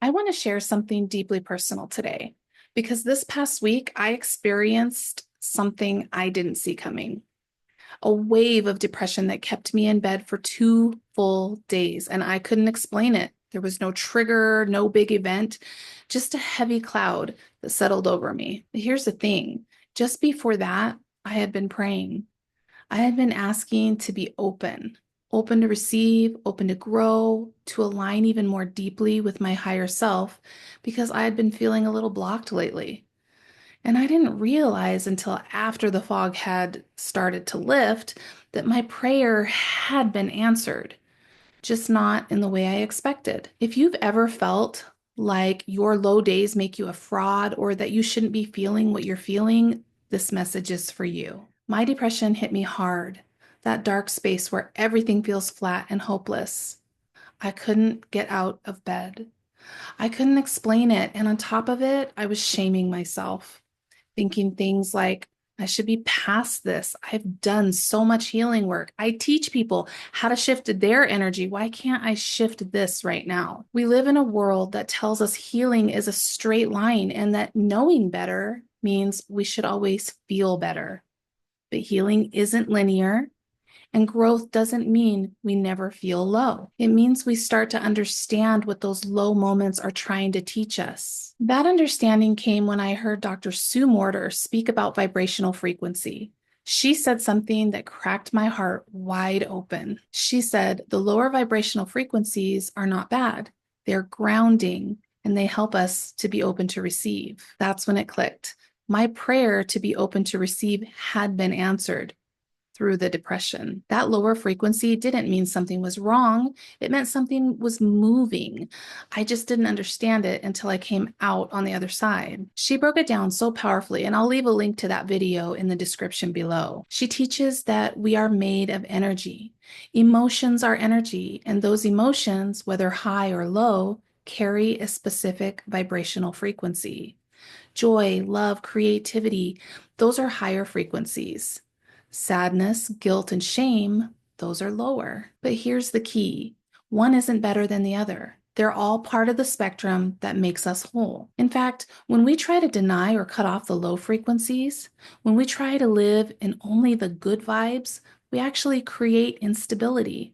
I want to share something deeply personal today because this past week I experienced something I didn't see coming. A wave of depression that kept me in bed for 2 full days, and I couldn't explain it. There was no trigger, no big event, just a heavy cloud that settled over me. Here's the thing, just before that, I had been praying. I had been asking to be open to receive, open to grow, to align even more deeply with my higher self, because I had been feeling a little blocked lately. And I didn't realize until after the fog had started to lift that my prayer had been answered, just not in the way I expected. If you've ever felt like your low days make you a fraud or that you shouldn't be feeling what you're feeling, this message is for you. My depression hit me hard, that dark space where everything feels flat and hopeless. I couldn't get out of bed. I couldn't explain it. And on top of it, I was shaming myself, thinking things like, I should be past this. I've done so much healing work. I teach people how to shift their energy. Why can't I shift this right now? We live in a world that tells us healing is a straight line and that knowing better means we should always feel better. But healing isn't linear. And growth doesn't mean we never feel low. It means we start to understand what those low moments are trying to teach us. That understanding came when I heard Dr. Sue Morter speak about vibrational frequency. She said something that cracked my heart wide open. She said, the lower vibrational frequencies are not bad. They're grounding and they help us to be open to receive. That's when it clicked. My prayer to be open to receive had been answered through the depression. That lower frequency didn't mean something was wrong. It meant something was moving. I just didn't understand it until I came out on the other side. She broke it down so powerfully, and I'll leave a link to that video in the description below. She teaches that we are made of energy. Emotions are energy, and those emotions, whether high or low, carry a specific vibrational frequency. Joy, love, creativity, those are higher frequencies. Sadness, guilt, and shame, those are lower. But here's the key. One isn't better than the other. They're all part of the spectrum that makes us whole. In fact, when we try to deny or cut off the low frequencies, when we try to live in only the good vibes, we actually create instability.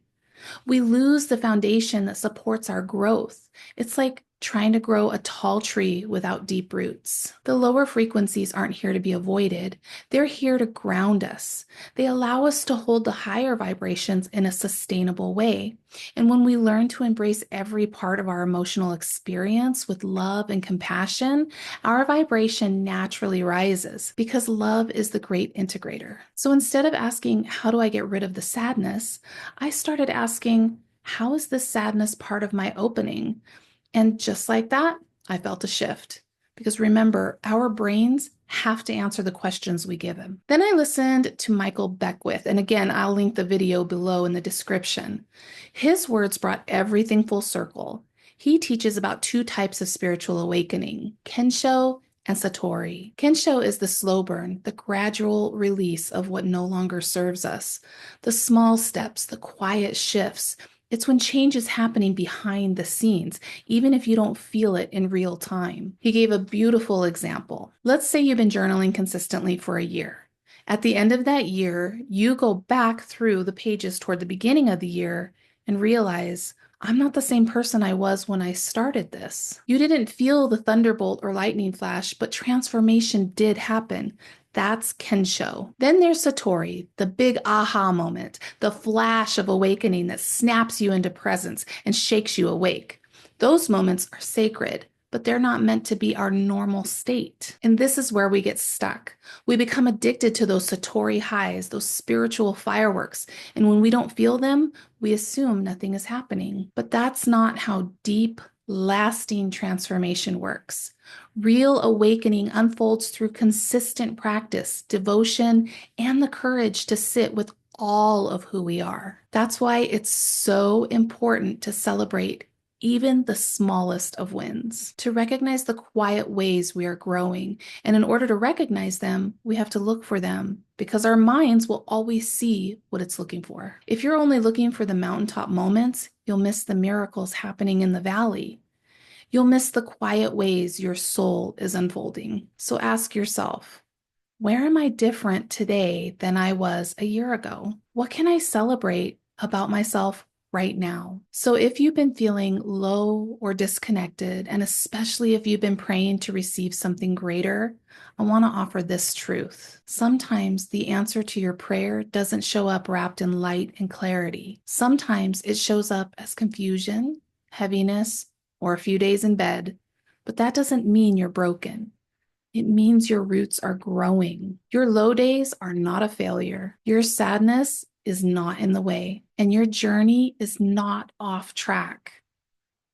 We lose the foundation that supports our growth. It's like trying to grow a tall tree without deep roots. The lower frequencies aren't here to be avoided. They're here to ground us. They allow us to hold the higher vibrations in a sustainable way. And when we learn to embrace every part of our emotional experience with love and compassion, our vibration naturally rises because love is the great integrator. So instead of asking, how do I get rid of the sadness? I started asking, how is this sadness part of my opening? And just like that, I felt a shift. Because remember, our brains have to answer the questions we give them. Then I listened to Michael Beckwith, and again, I'll link the video below in the description. His words brought everything full circle. He teaches about two types of spiritual awakening, Kensho and Satori. Kensho is the slow burn, the gradual release of what no longer serves us, the small steps, the quiet shifts. It's when change is happening behind the scenes, even if you don't feel it in real time. He gave a beautiful example. Let's say you've been journaling consistently for a year. At the end of that year, you go back through the pages toward the beginning of the year and realize, I'm not the same person I was when I started this. You didn't feel the thunderbolt or lightning flash, but transformation did happen. That's Kensho. Then there's Satori, the big aha moment, the flash of awakening that snaps you into presence and shakes you awake. Those moments are sacred, but they're not meant to be our normal state. And this is where we get stuck. We become addicted to those Satori highs, those spiritual fireworks, and when we don't feel them, we assume nothing is happening. But that's not how deep, lasting transformation works. Real awakening unfolds through consistent practice, devotion, and the courage to sit with all of who we are. That's why it's so important to celebrate even the smallest of wins, to recognize the quiet ways we are growing. And in order to recognize them, we have to look for them because our minds will always see what it's looking for. If you're only looking for the mountaintop moments, you'll miss the miracles happening in the valley. You'll miss the quiet ways your soul is unfolding. So ask yourself, where am I different today than I was a year ago? What can I celebrate about myself right now? So if you've been feeling low or disconnected, and especially if you've been praying to receive something greater, I want to offer this truth. Sometimes the answer to your prayer doesn't show up wrapped in light and clarity. Sometimes it shows up as confusion, heaviness, or a few days in bed, but that doesn't mean you're broken. It means your roots are growing. Your low days are not a failure. Your sadness is not in the way, and your journey is not off track.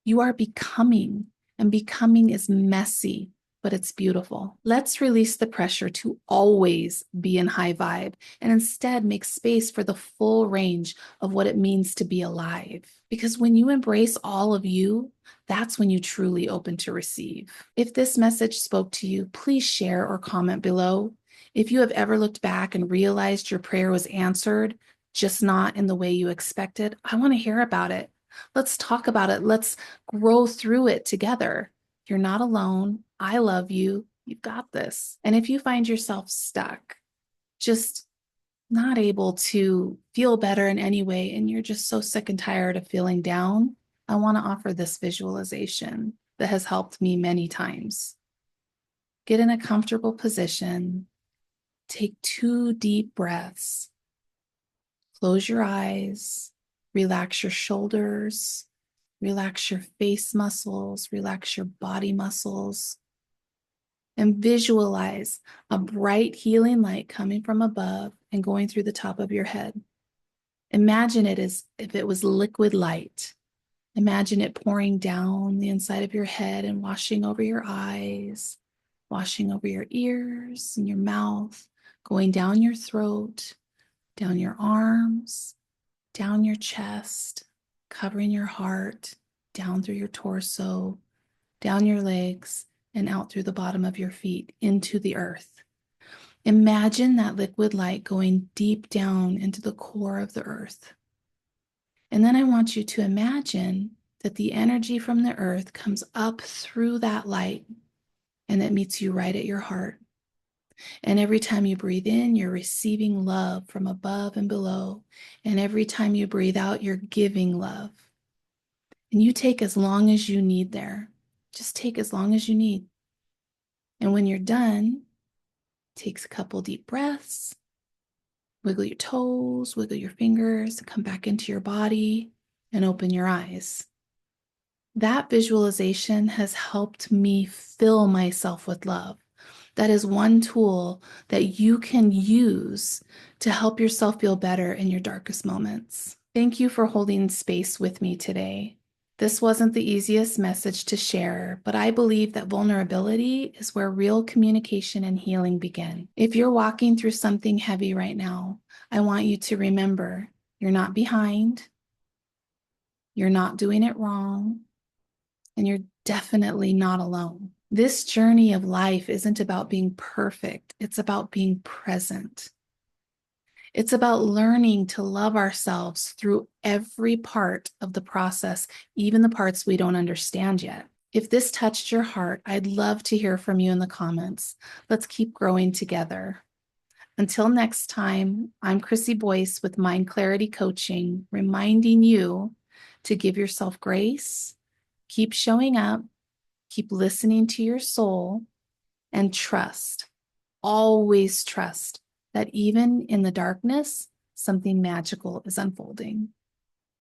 You are becoming, and becoming is messy, but it's beautiful. Let's release the pressure to always be in high vibe and instead make space for the full range of what it means to be alive. Because when you embrace all of you, that's when you truly open to receive. If this message spoke to you, please share or comment below. If you have ever looked back and realized your prayer was answered, just not in the way you expected, I want to hear about it. Let's talk about it. Let's grow through it together. You're not alone. I love you. You've got this. And if you find yourself stuck, just not able to feel better in any way, and you're just so sick and tired of feeling down, I want to offer this visualization that has helped me many times. Get in a comfortable position. Take 2 deep breaths. Close your eyes. Relax your shoulders. Relax your face muscles. Relax your body muscles. And visualize a bright healing light coming from above and going through the top of your head. Imagine it as if it was liquid light. Imagine it pouring down the inside of your head and washing over your eyes, washing over your ears and your mouth, going down your throat, down your arms, down your chest, covering your heart, down through your torso, down your legs, and out through the bottom of your feet into the earth. Imagine that liquid light going deep down into the core of the earth. And then I want you to imagine that the energy from the earth comes up through that light and it meets you right at your heart. And every time you breathe in, you're receiving love from above and below. And every time you breathe out, you're giving love. And you take as long as you need there. Just take as long as you need. And when you're done, take a couple deep breaths. Wiggle your toes, wiggle your fingers, come back into your body, and open your eyes. That visualization has helped me fill myself with love. That is one tool that you can use to help yourself feel better in your darkest moments. Thank you for holding space with me today. This wasn't the easiest message to share, but I believe that vulnerability is where real communication and healing begin. If you're walking through something heavy right now, I want you to remember you're not behind, you're not doing it wrong, and you're definitely not alone. This journey of life isn't about being perfect. It's about being present. It's about learning to love ourselves through every part of the process, even the parts we don't understand yet. If this touched your heart, I'd love to hear from you in the comments. Let's keep growing together. Until next time, I'm Chrissy Boyce with Mind Clarity Coaching, reminding you to give yourself grace, keep showing up, keep listening to your soul, and trust, always trust that even in the darkness, something magical is unfolding.